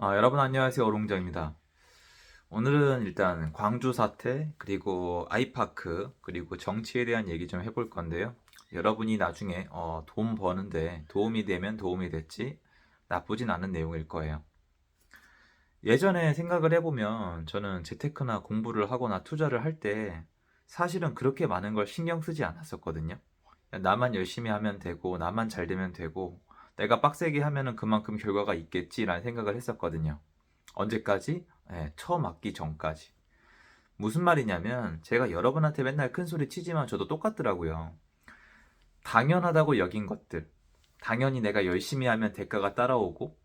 여러분 안녕하세요. 어롱정입니다. 오늘은 일단 광주 사태, 그리고 아이파크, 그리고 정치에 대한 얘기 좀 해볼 건데요. 여러분이 나중에 돈 버는데 도움이 되면 도움이 됐지 나쁘진 않은 내용일 거예요. 예전에 생각을 해보면 저는 재테크나 공부를 하거나 투자를 할 때 사실은 그렇게 많은 걸 신경 쓰지 않았었거든요. 나만 열심히 하면 되고, 나만 잘 되면 되고, 내가 빡세게 하면은 그만큼 결과가 있겠지라는 생각을 했었거든요. 언제까지? 처음 맞기 전까지. 무슨 말이냐면 제가 여러분한테 맨날 큰 소리 치지만 저도 똑같더라고요. 당연하다고 여긴 것들, 당연히 내가 열심히 하면 대가가 따라오고,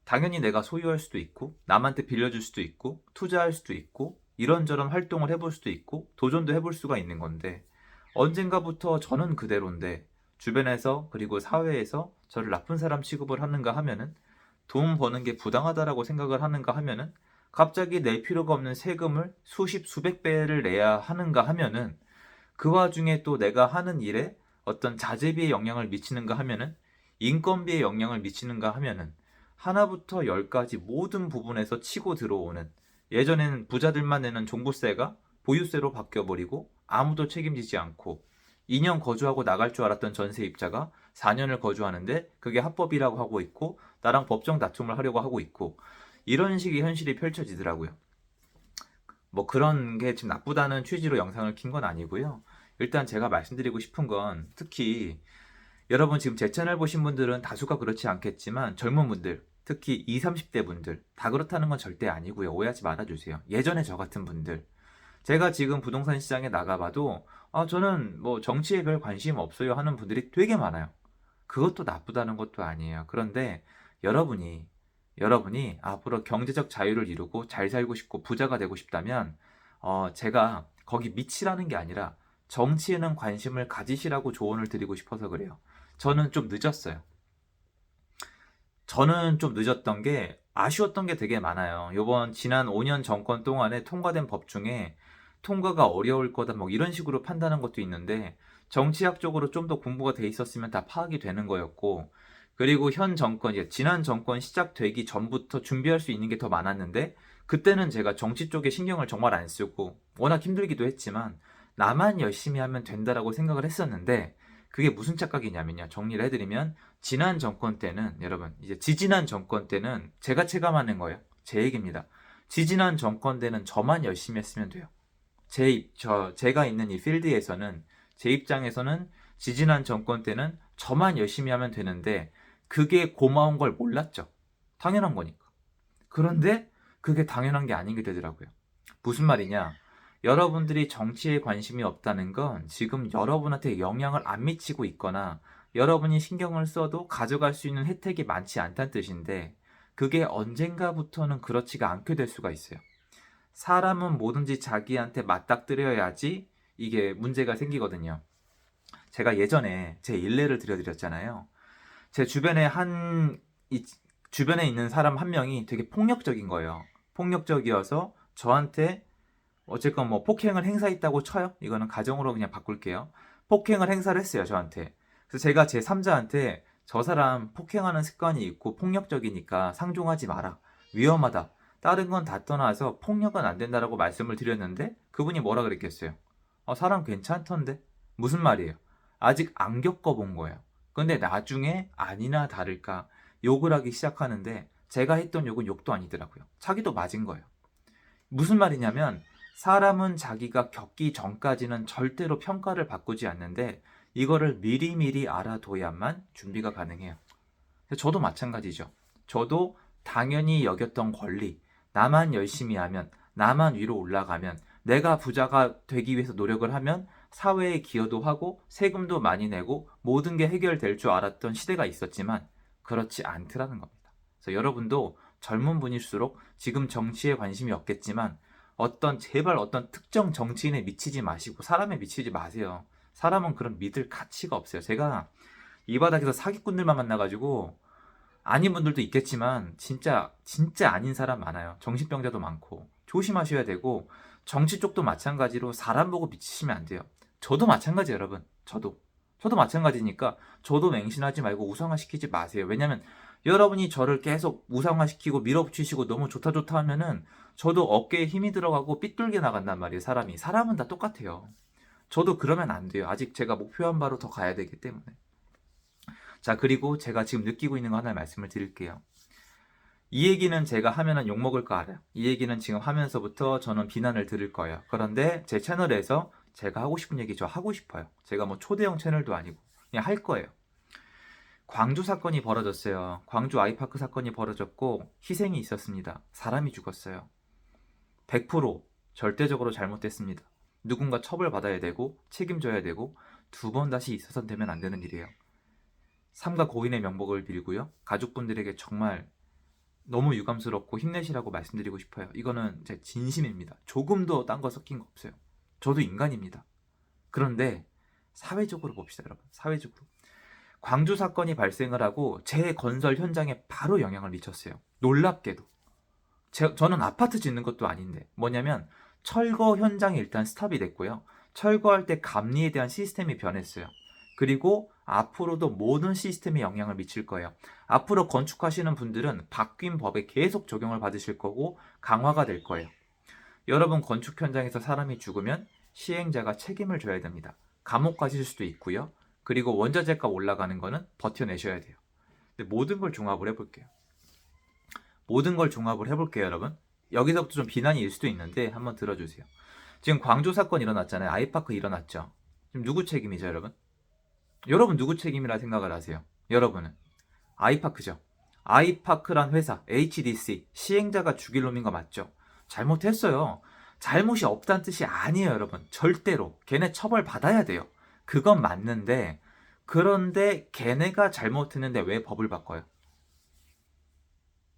당연히 내가 소유할 수도 있고, 남한테 빌려줄 수도 있고, 투자할 수도 있고, 이런저런 활동을 해볼 수도 있고, 도전도 해볼 수가 있는 건데, 언젠가부터 저는 그대로인데, 주변에서 그리고 사회에서 저를 나쁜 사람 취급을 하는가 하면은, 돈 버는 게 부당하다라고 생각을 하는가 하면은, 갑자기 낼 필요가 없는 세금을 수십, 수백 배를 내야 하는가 하면은, 그 와중에 또 내가 하는 일에 어떤 자재비에 영향을 미치는가 하면은, 인건비에 영향을 미치는가 하면은, 하나부터 열까지 모든 부분에서 치고 들어오는, 예전에는 부자들만 내는 종부세가 보유세로 바뀌어버리고 아무도 책임지지 않고 2년 거주하고 나갈 줄 알았던 전세입자가 4년을 거주하는데 그게 합법이라고 하고 있고 나랑 법정 다툼을 하려고 하고 있고 이런 식의 현실이 펼쳐지더라고요. 뭐 그런 게 지금 나쁘다는 취지로 영상을 킨 건 아니고요. 일단 제가 말씀드리고 싶은 건 특히 여러분 지금 제 채널 보신 분들은 다수가 그렇지 않겠지만 젊은 분들, 특히 20, 30대 분들 다 그렇다는 건 절대 아니고요. 오해하지 말아주세요. 예전에 저 같은 분들, 제가 지금 부동산 시장에 나가봐도 저는 뭐 정치에 별 관심 없어요 하는 분들이 되게 많아요. 그것도 나쁘다는 것도 아니에요. 그런데 여러분이 여러분이 앞으로 경제적 자유를 이루고 잘 살고 싶고 부자가 되고 싶다면 제가 거기 미치라는 게 아니라 정치에는 관심을 가지시라고 조언을 드리고 싶어서 그래요. 저는 좀 늦었어요. 저는 좀 늦었던 게 아쉬웠던 게 되게 많아요. 요번 지난 5년 정권 동안에 통과된 법 중에 통과가 어려울 거다 뭐 이런 식으로 판단한 것도 있는데 정치학적으로 좀 더 공부가 돼 있었으면 다 파악이 되는 거였고 그리고 현 정권, 지난 정권 시작되기 전부터 준비할 수 있는 게 더 많았는데 그때는 제가 정치 쪽에 신경을 정말 안 쓰고 워낙 힘들기도 했지만 나만 열심히 하면 된다라고 생각을 했었는데 그게 무슨 착각이냐면요. 정리를 해드리면 지난 정권 때는 여러분 이제 지지난 정권 때는 제가 체감하는 거예요. 제 얘기입니다. 지지난 정권 때는 저만 열심히 했으면 돼요. 제가 있는 이 필드에서는 제 입장에서는 지지난 정권 때는 저만 열심히 하면 되는데 그게 고마운 걸 몰랐죠. 당연한 거니까. 그런데 그게 당연한 게 아닌 게 되더라고요. 무슨 말이냐? 여러분들이 정치에 관심이 없다는 건 지금 여러분한테 영향을 안 미치고 있거나 여러분이 신경을 써도 가져갈 수 있는 혜택이 많지 않다는 뜻인데 그게 언젠가부터는 그렇지가 않게 될 수가 있어요. 사람은 뭐든지 자기한테 맞닥뜨려야지 이게 문제가 생기거든요. 제가 예전에 제 일례를 들려드렸잖아요. 제 주변에 있는 사람 한 명이 되게 폭력적인 거예요. 폭력적이어서 저한테 어쨌건 뭐 폭행을 행사했다고 쳐요. 이거는 가정으로 그냥 바꿀게요. 폭행을 행사를 했어요, 저한테. 그래서 제가 제 3자한테 저 사람 폭행하는 습관이 있고 폭력적이니까 상종하지 마라. 위험하다. 다른 건 다 떠나서 폭력은 안 된다라고 말씀을 드렸는데 그분이 뭐라 그랬겠어요? 사람 괜찮던데? 무슨 말이에요? 아직 안 겪어본 거예요. 근데 나중에 아니나 다를까 욕을 하기 시작하는데 제가 했던 욕은 욕도 아니더라고요. 자기도 맞은 거예요. 무슨 말이냐면 사람은 자기가 겪기 전까지는 절대로 평가를 바꾸지 않는데 이거를 미리미리 알아둬야만 준비가 가능해요. 저도 마찬가지죠. 저도 당연히 여겼던 권리, 나만 열심히 하면, 나만 위로 올라가면, 내가 부자가 되기 위해서 노력을 하면 사회에 기여도 하고 세금도 많이 내고 모든 게 해결될 줄 알았던 시대가 있었지만 그렇지 않더라는 겁니다. 그래서 여러분도 젊은 분일수록 지금 정치에 관심이 없겠지만 제발 어떤 특정 정치인에 미치지 마시고 사람에 미치지 마세요. 사람은 그런 믿을 가치가 없어요. 제가 이 바닥에서 사기꾼들만 만나가지고 아닌 분들도 있겠지만 진짜 아닌 사람 많아요. 정신병자도 많고 조심하셔야 되고 정치 쪽도 마찬가지로 사람 보고 미치시면 안 돼요. 저도 마찬가지예요, 여러분. 저도 마찬가지니까 저도 맹신하지 말고 우상화시키지 마세요. 왜냐면 여러분이 저를 계속 우상화시키고 밀어붙이시고 너무 좋다 좋다 하면은 저도 어깨에 힘이 들어가고 삐뚤게 나간단 말이에요. 사람은 다 똑같아요. 저도 그러면 안 돼요. 아직 제가 목표한 바로 더 가야 되기 때문에. 자, 그리고 제가 지금 느끼고 있는 거 하나 말씀을 드릴게요. 이 얘기는 제가 하면은 욕먹을 거 알아요. 이 얘기는 지금 하면서부터 저는 비난을 들을 거예요. 그런데 제 채널에서 제가 하고 싶은 얘기 저 하고 싶어요. 제가 뭐 초대형 채널도 아니고 그냥 할 거예요. 광주 사건이 벌어졌어요. 광주 아이파크 사건이 벌어졌고 희생이 있었습니다. 사람이 죽었어요. 100% 절대적으로 잘못됐습니다. 누군가 처벌받아야 되고 책임져야 되고 두 번 다시 있어서는 되면 안 되는 일이에요. 삼가 고인의 명복을 빌고요. 가족분들에게 정말 너무 유감스럽고 힘내시라고 말씀드리고 싶어요. 이거는 제 진심입니다. 조금도 딴 거 섞인 거 없어요. 저도 인간입니다. 그런데 사회적으로 봅시다, 여러분. 사회적으로. 광주 사건이 발생을 하고 제 건설 현장에 바로 영향을 미쳤어요. 놀랍게도. 저는 아파트 짓는 것도 아닌데 뭐냐면 철거 현장이 일단 스탑이 됐고요. 철거할 때 감리에 대한 시스템이 변했어요. 그리고 앞으로도 모든 시스템에 영향을 미칠 거예요. 앞으로 건축하시는 분들은 바뀐 법에 계속 적용을 받으실 거고 강화가 될 거예요. 여러분 건축 현장에서 사람이 죽으면 시행자가 책임을 져야 됩니다. 감옥 가실 수도 있고요. 그리고 원자재값 올라가는 거는 버텨내셔야 돼요. 근데 모든 걸 종합을 해볼게요. 여러분. 여기서부터 좀 비난이 일 수도 있는데 한번 들어주세요. 지금 광주 사건 일어났잖아요. 아이파크 일어났죠. 지금 누구 책임이죠, 여러분? 여러분 누구 책임이라 생각을 하세요? 여러분은 아이파크죠. 아이파크란 회사 HDC 시행자가 죽일 놈인 거 맞죠? 잘못했어요. 잘못이 없다는 뜻이 아니에요, 여러분. 절대로 걔네 처벌 받아야 돼요. 그건 맞는데 그런데 걔네가 잘못했는데 왜 법을 바꿔요?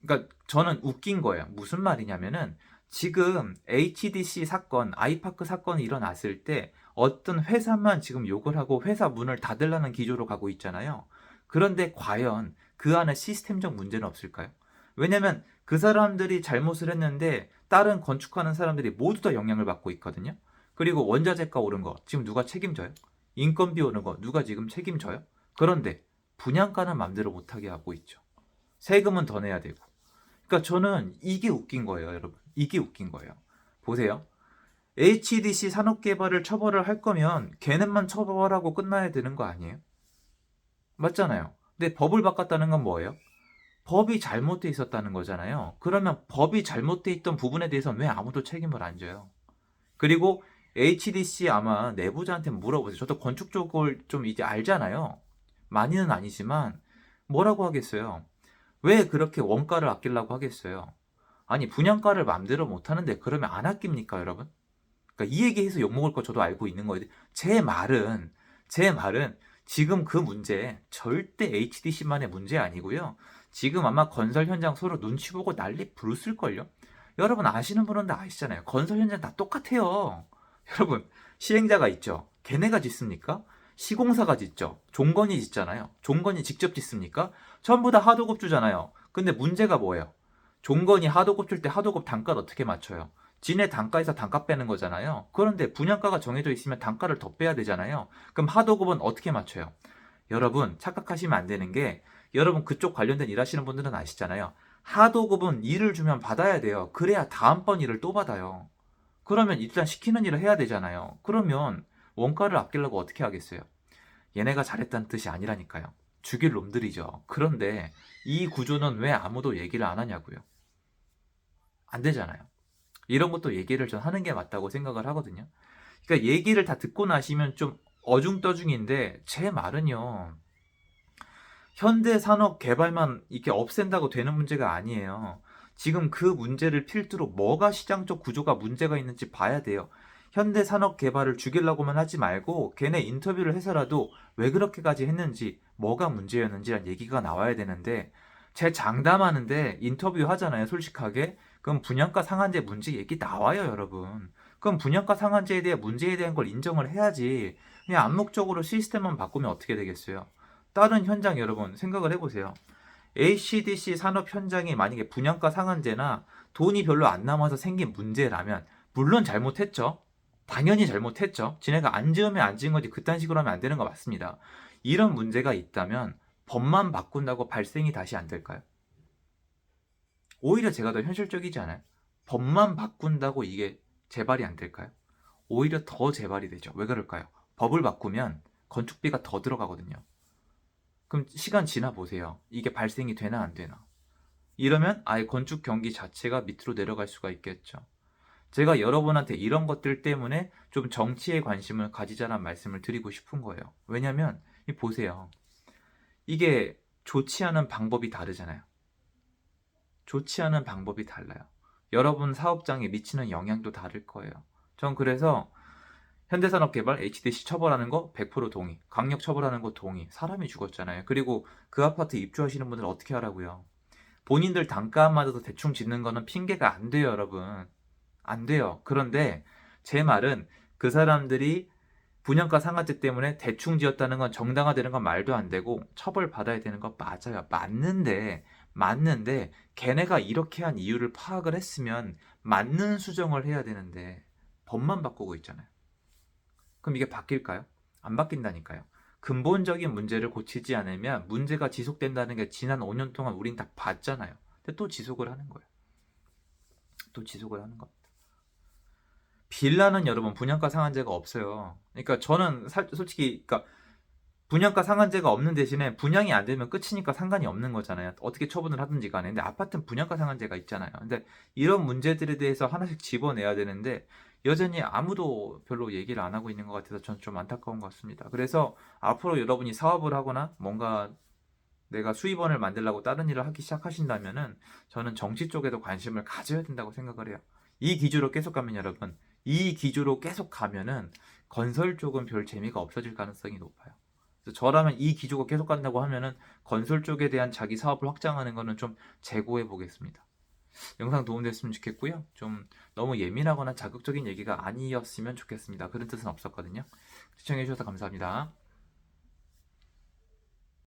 그러니까 저는 웃긴 거예요. 무슨 말이냐면은 지금 HDC 사건, 아이파크 사건이 일어났을 때 어떤 회사만 지금 욕을 하고 회사 문을 닫으려는 기조로 가고 있잖아요. 그런데 과연 그 안에 시스템적 문제는 없을까요? 왜냐면 그 사람들이 잘못을 했는데 다른 건축하는 사람들이 모두 다 영향을 받고 있거든요. 그리고 원자재가 오른 거 지금 누가 책임져요? 인건비 오른 거 누가 지금 책임져요? 그런데 분양가는 맘대로 못하게 하고 있죠. 세금은 더 내야 되고. 그러니까 저는 이게 웃긴 거예요, 여러분. 이게 웃긴 거예요. 보세요. HDC 산업개발을 처벌을 할 거면 걔네만 처벌하고 끝나야 되는 거 아니에요? 맞잖아요. 근데 법을 바꿨다는 건 뭐예요? 법이 잘못돼 있었다는 거잖아요. 그러면 법이 잘못돼 있던 부분에 대해서는 왜 아무도 책임을 안 져요? 그리고 HDC 아마 내부자한테 물어보세요. 저도 건축 쪽을 좀 이제 알잖아요. 많이는 아니지만 뭐라고 하겠어요? 왜 그렇게 원가를 아끼려고 하겠어요? 아니 분양가를 맘대로 못하는데 그러면 안 아낍니까, 여러분? 그러니까 이 얘기해서 욕먹을 거 저도 알고 있는 거예요. 제 말은 지금 그 문제 절대 HDC만의 문제 아니고요. 지금 아마 건설 현장 서로 눈치 보고 난리 부르실걸요? 여러분 아시는 분은 다 아시잖아요. 건설 현장 다 똑같아요. 여러분 시행자가 있죠. 걔네가 짓습니까? 시공사가 짓죠. 종건이 짓잖아요. 종건이 직접 짓습니까? 전부 다 하도급 주잖아요. 근데 문제가 뭐예요? 종건이 하도급 줄 때 하도급 단가를 어떻게 맞춰요? 지네 단가에서 단가 빼는 거잖아요. 그런데 분양가가 정해져 있으면 단가를 더 빼야 되잖아요. 그럼 하도급은 어떻게 맞춰요? 여러분 착각하시면 안 되는 게 여러분 그쪽 관련된 일 하시는 분들은 아시잖아요. 하도급은 일을 주면 받아야 돼요. 그래야 다음번 일을 또 받아요. 그러면 일단 시키는 일을 해야 되잖아요. 그러면 원가를 아끼려고 어떻게 하겠어요? 얘네가 잘했다는 뜻이 아니라니까요. 죽일 놈들이죠. 그런데 이 구조는 왜 아무도 얘기를 안 하냐고요. 안 되잖아요. 이런 것도 얘기를 전 하는 게 맞다고 생각을 하거든요. 그러니까 얘기를 다 듣고 나시면 좀 어중떠중인데 제 말은요. 현대산업 개발만 이렇게 없앤다고 되는 문제가 아니에요. 지금 그 문제를 필두로 뭐가 시장적 구조가 문제가 있는지 봐야 돼요. 현대산업 개발을 죽이려고만 하지 말고 걔네 인터뷰를 해서라도 왜 그렇게까지 했는지 뭐가 문제였는지란 얘기가 나와야 되는데 제 장담하는데 인터뷰 하잖아요, 솔직하게. 그럼 분양가 상한제 문제 얘기 나와요, 여러분. 그럼 분양가 상한제에 대한 문제에 대한 걸 인정을 해야지. 그냥 암묵적으로 시스템만 바꾸면 어떻게 되겠어요? 다른 현장 여러분 생각을 해보세요. HDC 산업 현장이 만약에 분양가 상한제나 돈이 별로 안 남아서 생긴 문제라면 물론 잘못했죠. 당연히 잘못했죠. 지네가 안 지으면 안 지은 거지 그딴 식으로 하면 안 되는 거 맞습니다. 이런 문제가 있다면 법만 바꾼다고 발생이 다시 안 될까요? 오히려 제가 더 현실적이지 않아요? 법만 바꾼다고 이게 재발이 안 될까요? 오히려 더 재발이 되죠. 왜 그럴까요? 법을 바꾸면 건축비가 더 들어가거든요. 그럼 시간 지나 보세요. 이게 발생이 되나 안 되나. 이러면 아예 건축 경기 자체가 밑으로 내려갈 수가 있겠죠. 제가 여러분한테 이런 것들 때문에 좀 정치에 관심을 가지자는 말씀을 드리고 싶은 거예요. 왜냐면 보세요. 이게 좋지 않은 방법이 다르잖아요. 좋지 않은 방법이 달라요. 여러분 사업장에 미치는 영향도 다를 거예요. 전 그래서 현대산업개발 HDC 처벌하는 거 100% 동의. 강력 처벌하는 거 동의. 사람이 죽었잖아요. 그리고 그 아파트 입주하시는 분들은 어떻게 하라고요? 본인들 단가만 맞아서 대충 짓는 거는 핑계가 안 돼요, 여러분. 안 돼요. 그런데 제 말은 그 사람들이 분양가 상한제 때문에 대충 지었다는 건 정당화되는 건 말도 안 되고 처벌받아야 되는 건 맞아요. 맞는데 걔네가 이렇게 한 이유를 파악을 했으면 맞는 수정을 해야 되는데 법만 바꾸고 있잖아요. 그럼 이게 바뀔까요? 안 바뀐다니까요. 근본적인 문제를 고치지 않으면 문제가 지속된다는 게 지난 5년 동안 우린 다 봤잖아요. 근데 또 지속을 하는 거예요. 또 지속을 하는 겁니다. 빌라는 여러분 분양가 상한제가 없어요. 그러니까 저는 솔직히 그러니까 분양가 상한제가 없는 대신에 분양이 안 되면 끝이니까 상관이 없는 거잖아요. 어떻게 처분을 하든지 간에. 근데 아파트는 분양가 상한제가 있잖아요. 근데 이런 문제들에 대해서 하나씩 집어내야 되는데 여전히 아무도 별로 얘기를 안 하고 있는 것 같아서 저는 좀 안타까운 것 같습니다. 그래서 앞으로 여러분이 사업을 하거나 뭔가 내가 수입원을 만들려고 다른 일을 하기 시작하신다면은 저는 정치 쪽에도 관심을 가져야 된다고 생각을 해요. 이 기조로 계속 가면 여러분, 이 기조로 계속 가면은 건설 쪽은 별 재미가 없어질 가능성이 높아요. 그래서 저라면 이 기조가 계속 간다고 하면은 건설 쪽에 대한 자기 사업을 확장하는 거는 좀 재고해 보겠습니다. 영상 도움됐으면 좋겠고요. 좀 너무 예민하거나 자극적인 얘기가 아니었으면 좋겠습니다. 그런 뜻은 없었거든요. 시청해 주셔서 감사합니다.